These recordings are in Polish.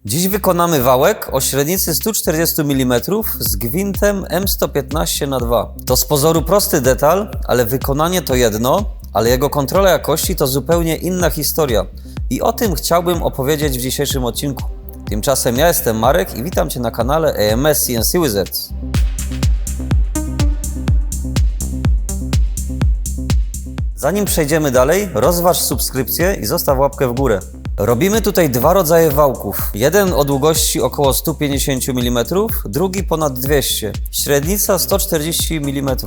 Dziś wykonamy wałek o średnicy 140 mm z gwintem M115/2. To z pozoru prosty detal, ale wykonanie to jedno, ale jego kontrola jakości to zupełnie inna historia. I o tym chciałbym opowiedzieć w dzisiejszym odcinku. Tymczasem ja jestem Marek i witam Cię na kanale AMS CNC Wizards. Zanim przejdziemy dalej, rozważ subskrypcję i zostaw łapkę w górę. Robimy tutaj dwa rodzaje wałków. Jeden o długości około 150 mm, drugi ponad 200. Średnica 140 mm.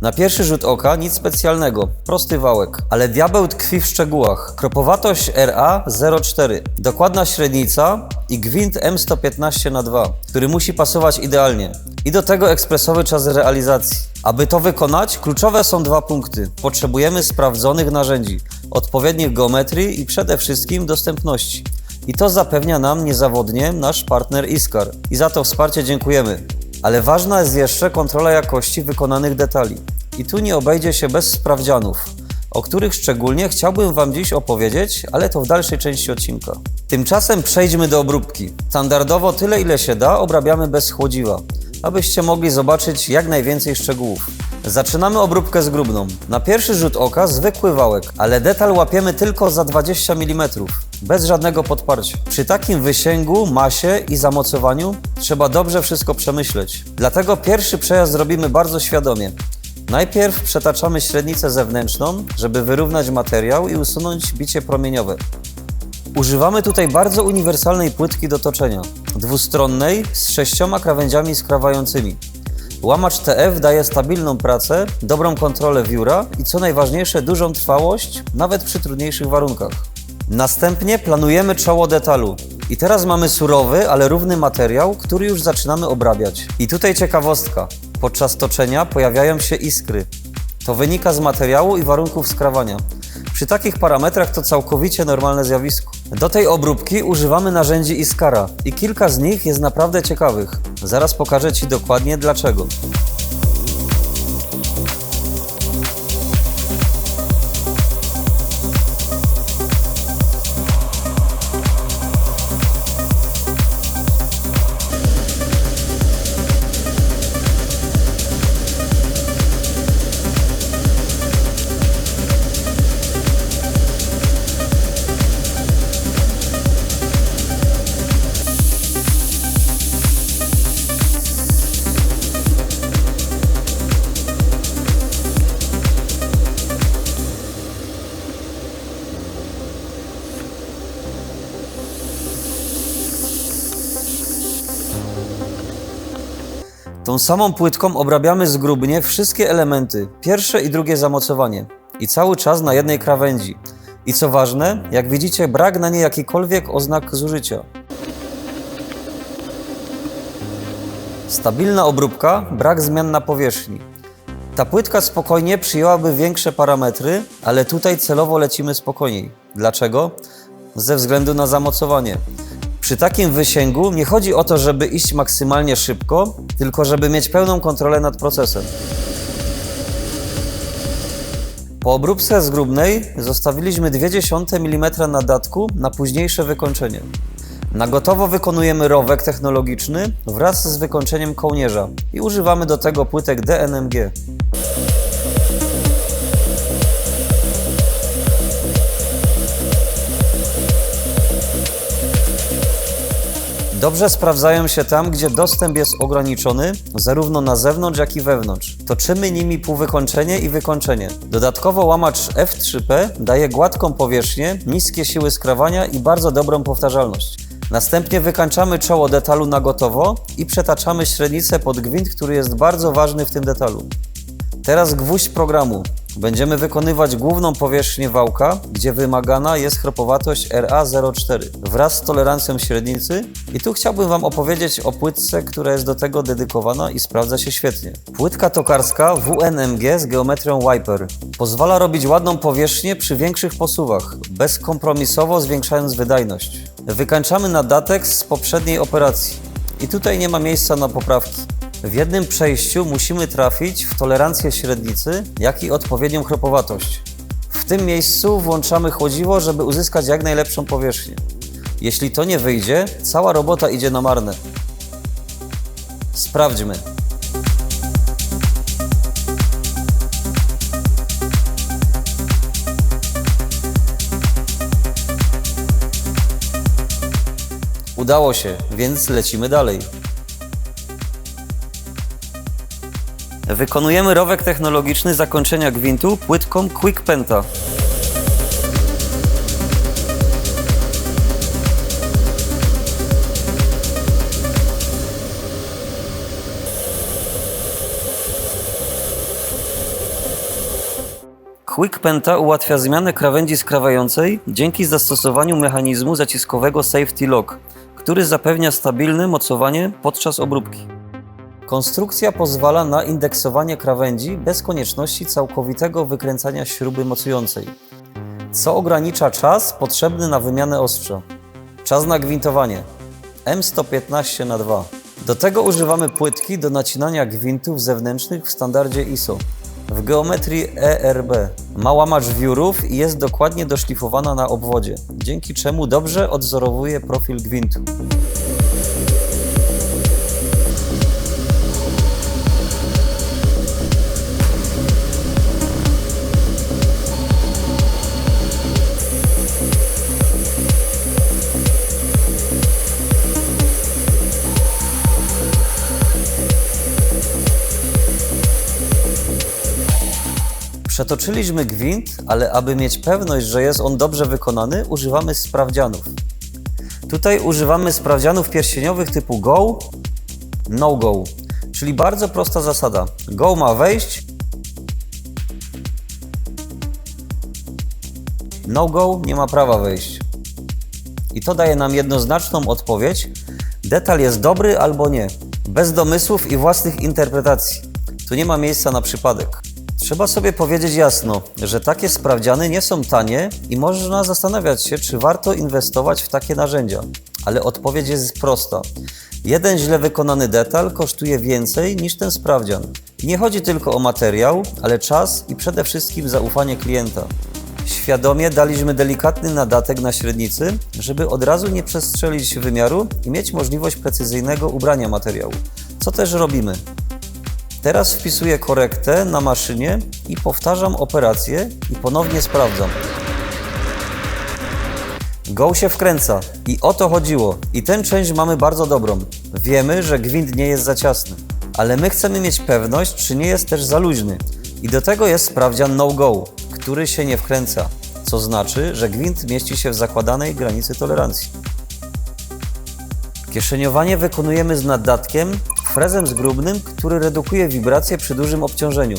Na pierwszy rzut oka nic specjalnego, prosty wałek. Ale diabeł tkwi w szczegółach. Kropowatość RA04, dokładna średnica i gwint M115/2, który musi pasować idealnie. I do tego ekspresowy czas realizacji. Aby to wykonać, kluczowe są dwa punkty. Potrzebujemy sprawdzonych narzędzi, odpowiednich geometrii i przede wszystkim dostępności. I to zapewnia nam niezawodnie nasz partner Iskar. I za to wsparcie dziękujemy. Ale ważna jest jeszcze kontrola jakości wykonanych detali. I tu nie obejdzie się bez sprawdzianów, o których szczególnie chciałbym Wam dziś opowiedzieć, ale to w dalszej części odcinka. Tymczasem przejdźmy do obróbki. Standardowo tyle ile się da obrabiamy bez chłodziwa, abyście mogli zobaczyć jak najwięcej szczegółów. Zaczynamy obróbkę z grubną. Na pierwszy rzut oka zwykły wałek, ale detal łapiemy tylko za 20 mm, bez żadnego podparcia. Przy takim wysięgu, masie i zamocowaniu trzeba dobrze wszystko przemyśleć. Dlatego pierwszy przejazd robimy bardzo świadomie. Najpierw przetaczamy średnicę zewnętrzną, żeby wyrównać materiał i usunąć bicie promieniowe. Używamy tutaj bardzo uniwersalnej płytki do toczenia, dwustronnej z 6 krawędziami skrawającymi. Łamacz TF daje stabilną pracę, dobrą kontrolę wióra i co najważniejsze dużą trwałość, nawet przy trudniejszych warunkach. Następnie planujemy czoło detalu. I teraz mamy surowy, ale równy materiał, który już zaczynamy obrabiać. I tutaj ciekawostka. Podczas toczenia pojawiają się iskry. To wynika z materiału i warunków skrawania. Przy takich parametrach to całkowicie normalne zjawisko. Do tej obróbki używamy narzędzi Iskara i kilka z nich jest naprawdę ciekawych. Zaraz pokażę Ci dokładnie dlaczego. Tą samą płytką obrabiamy zgrubnie wszystkie elementy, pierwsze i drugie zamocowanie. I cały czas na jednej krawędzi. I co ważne, jak widzicie, brak na niej jakichkolwiek oznak zużycia. Stabilna obróbka, brak zmian na powierzchni. Ta płytka spokojnie przyjęłaby większe parametry, ale tutaj celowo lecimy spokojniej. Dlaczego? Ze względu na zamocowanie. Przy takim wysięgu nie chodzi o to, żeby iść maksymalnie szybko, tylko żeby mieć pełną kontrolę nad procesem. Po obróbce zgrubnej zostawiliśmy 0,2 mm nadatku na późniejsze wykończenie. Na gotowo wykonujemy rowek technologiczny wraz z wykończeniem kołnierza i używamy do tego płytek DNMG. Dobrze sprawdzają się tam, gdzie dostęp jest ograniczony, zarówno na zewnątrz, jak i wewnątrz. Toczymy nimi półwykończenie i wykończenie. Dodatkowo łamacz F3P daje gładką powierzchnię, niskie siły skrawania i bardzo dobrą powtarzalność. Następnie wykańczamy czoło detalu na gotowo i przetaczamy średnicę pod gwint, który jest bardzo ważny w tym detalu. Teraz gwóźdź programu. Będziemy wykonywać główną powierzchnię wałka, gdzie wymagana jest chropowatość RA04 wraz z tolerancją średnicy i tu chciałbym Wam opowiedzieć o płytce, która jest do tego dedykowana i sprawdza się świetnie. Płytka tokarska WNMG z geometrią Wiper pozwala robić ładną powierzchnię przy większych posuwach, bezkompromisowo zwiększając wydajność. Wykańczamy nadatek z poprzedniej operacji i tutaj nie ma miejsca na poprawki. W jednym przejściu musimy trafić w tolerancję średnicy, jak i odpowiednią chropowatość. W tym miejscu włączamy chłodziwo, żeby uzyskać jak najlepszą powierzchnię. Jeśli to nie wyjdzie, cała robota idzie na marne. Sprawdźmy. Udało się, więc lecimy dalej. Wykonujemy rowek technologiczny zakończenia gwintu płytką Quick Penta. Quick Penta ułatwia zmianę krawędzi skrawającej dzięki zastosowaniu mechanizmu zaciskowego Safety Lock, który zapewnia stabilne mocowanie podczas obróbki. Konstrukcja pozwala na indeksowanie krawędzi bez konieczności całkowitego wykręcania śruby mocującej, co ogranicza czas potrzebny na wymianę ostrza. Czas na gwintowanie M115/2. Do tego używamy płytki do nacinania gwintów zewnętrznych w standardzie ISO. W geometrii ERB ma łamacz wiórów i jest dokładnie doszlifowana na obwodzie, dzięki czemu dobrze odzorowuje profil gwintu. Przetoczyliśmy gwint, ale aby mieć pewność, że jest on dobrze wykonany, używamy sprawdzianów. Tutaj używamy sprawdzianów pierścieniowych typu Go, No Go, czyli bardzo prosta zasada. Go ma wejść, No Go nie ma prawa wejść. I to daje nam jednoznaczną odpowiedź, detal jest dobry albo nie, bez domysłów i własnych interpretacji. Tu nie ma miejsca na przypadek. Trzeba sobie powiedzieć jasno, że takie sprawdziany nie są tanie i można zastanawiać się, czy warto inwestować w takie narzędzia. Ale odpowiedź jest prosta. Jeden źle wykonany detal kosztuje więcej niż ten sprawdzian. I nie chodzi tylko o materiał, ale czas i przede wszystkim zaufanie klienta. Świadomie daliśmy delikatny nadatek na średnicy, żeby od razu nie przestrzelić wymiaru i mieć możliwość precyzyjnego ubrania materiału, co też robimy. Teraz wpisuję korektę na maszynie i powtarzam operację i ponownie sprawdzam. Go się wkręca i o to chodziło. I tę część mamy bardzo dobrą. Wiemy, że gwint nie jest za ciasny, ale my chcemy mieć pewność, czy nie jest też za luźny. I do tego jest sprawdzian No Go, który się nie wkręca, co znaczy, że gwint mieści się w zakładanej granicy tolerancji. Kieszeniowanie wykonujemy z nadatkiem, frezem zgrubnym, który redukuje wibracje przy dużym obciążeniu.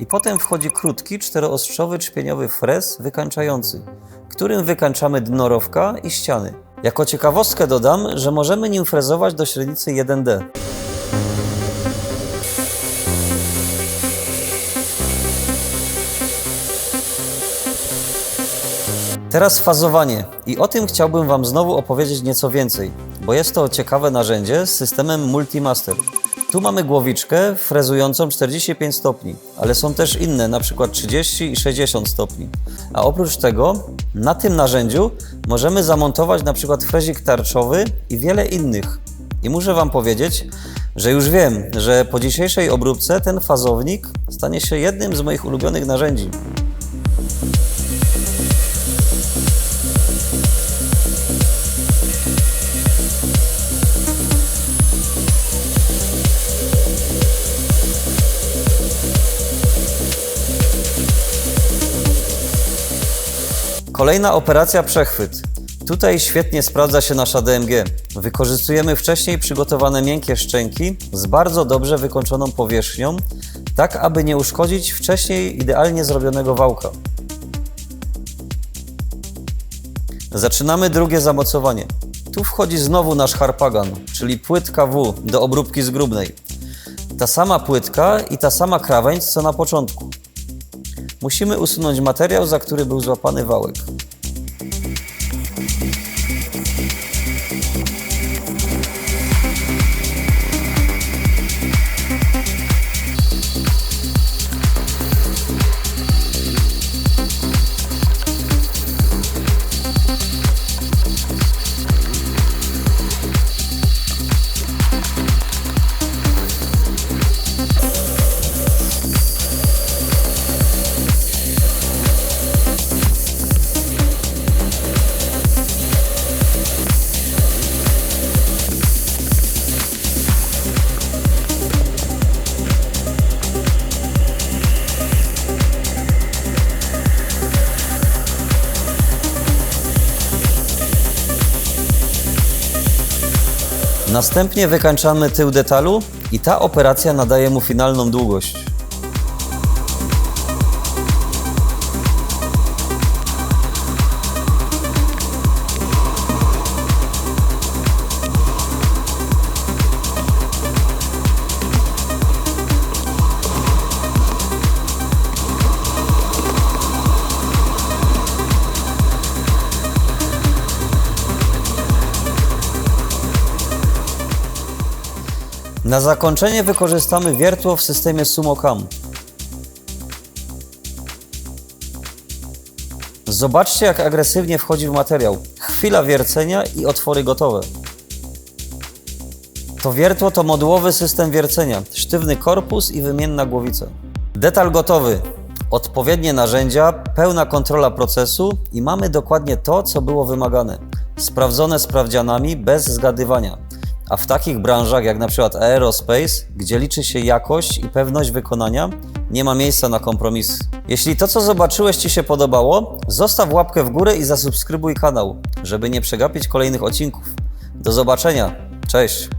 I potem wchodzi krótki, czteroostrzowy czpieniowy frez wykańczający, którym wykańczamy dno rowka i ściany. Jako ciekawostkę dodam, że możemy nim frezować do średnicy 1D. Teraz fazowanie i o tym chciałbym Wam znowu opowiedzieć nieco więcej, bo jest to ciekawe narzędzie z systemem Multimaster. Tu mamy głowiczkę frezującą 45 stopni, ale są też inne, np. 30 i 60 stopni. A oprócz tego na tym narzędziu możemy zamontować np. frezik tarczowy i wiele innych. I muszę Wam powiedzieć, że już wiem, że po dzisiejszej obróbce ten fazownik stanie się jednym z moich ulubionych narzędzi. Kolejna operacja przechwyt. Tutaj świetnie sprawdza się nasza DMG. Wykorzystujemy wcześniej przygotowane miękkie szczęki z bardzo dobrze wykończoną powierzchnią, tak aby nie uszkodzić wcześniej idealnie zrobionego wałka. Zaczynamy drugie zamocowanie. Tu wchodzi znowu nasz harpagan, czyli płytka W do obróbki zgrubnej. Ta sama płytka i ta sama krawędź co na początku. Musimy usunąć materiał, za który był złapany wałek. Następnie wykańczamy tył detalu i ta operacja nadaje mu finalną długość. Na zakończenie wykorzystamy wiertło w systemie SumoCam. Zobaczcie, jak agresywnie wchodzi w materiał. Chwila wiercenia i otwory gotowe. To wiertło to modułowy system wiercenia, sztywny korpus i wymienna głowica. Detal gotowy. Odpowiednie narzędzia, pełna kontrola procesu i mamy dokładnie to, co było wymagane. Sprawdzone sprawdzianami, bez zgadywania. A w takich branżach jak na przykład aerospace, gdzie liczy się jakość i pewność wykonania, nie ma miejsca na kompromisy. Jeśli to, co zobaczyłeś, Ci się podobało, zostaw łapkę w górę i zasubskrybuj kanał, żeby nie przegapić kolejnych odcinków. Do zobaczenia. Cześć!